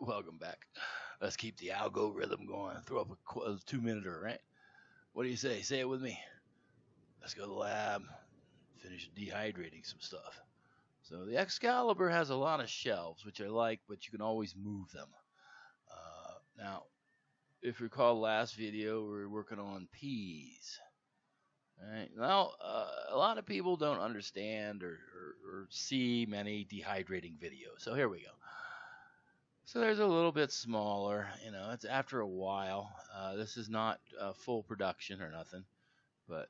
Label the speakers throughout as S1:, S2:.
S1: Welcome back. Let's keep the algo rhythm going. Throw up a 2-minuter, right? What do you say? Say it with me. Let's go to the lab. Finish dehydrating some stuff. So the Excalibur has a lot of shelves, which I like, but you can always move them. Now, if you recall the last video, we were working on peas. Right. Now, a lot of people don't understand or see many dehydrating videos. So here we go. So there's a little bit smaller, it's after a while. This is not full production or nothing, but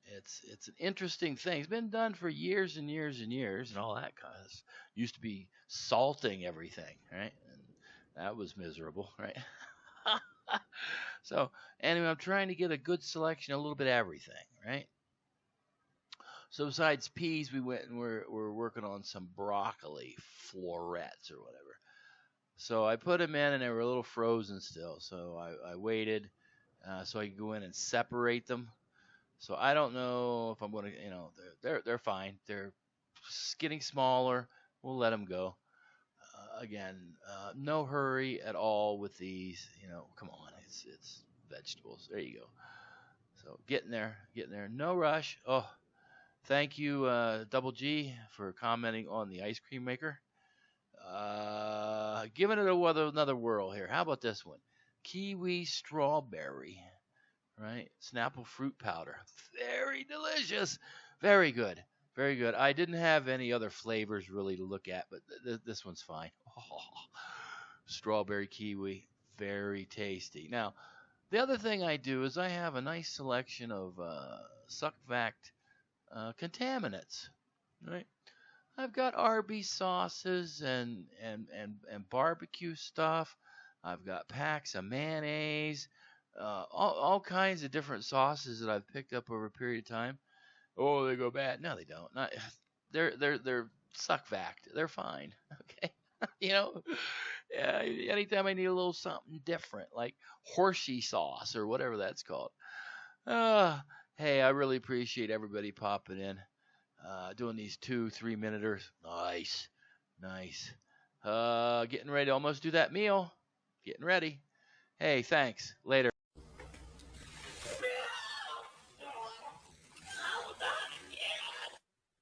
S1: it's an interesting thing. It's been done for years and years and years, and all that kind of used to be salting everything, right? And that was miserable, right? So anyway, I'm trying to get a good selection, a little bit of everything, right? So besides peas, we went and we're working on some broccoli florets or whatever. So I put them in, and they were a little frozen still. So I waited so I could go in and separate them. So I don't know if I'm going to, they're fine. They're getting smaller. We'll let them go. Again, no hurry at all with these. Come on, it's vegetables. There you go. So getting there. No rush. Oh, thank you, Double G, for commenting on the ice cream maker. Giving it another whirl here. How about this one? Kiwi strawberry, right? Snapple fruit powder. Very delicious. Very good. Very good. I didn't have any other flavors really to look at, but this one's fine. Oh, strawberry kiwi. Very tasty. Now, the other thing I do is I have a nice selection of suck-vac contaminants, right? I've got Arby's sauces and barbecue stuff. I've got packs of mayonnaise, all kinds of different sauces that I've picked up over a period of time. Oh, they go bad. No, they don't. Not, they're suck vac. They're fine. Okay. you know, yeah, anytime I need a little something different, like horsey sauce or whatever that's called. Uh, hey, I really appreciate everybody popping in, doing these 2-3 minuters. Nice, nice. Getting ready to almost do that meal. Getting ready. Hey, thanks. Later.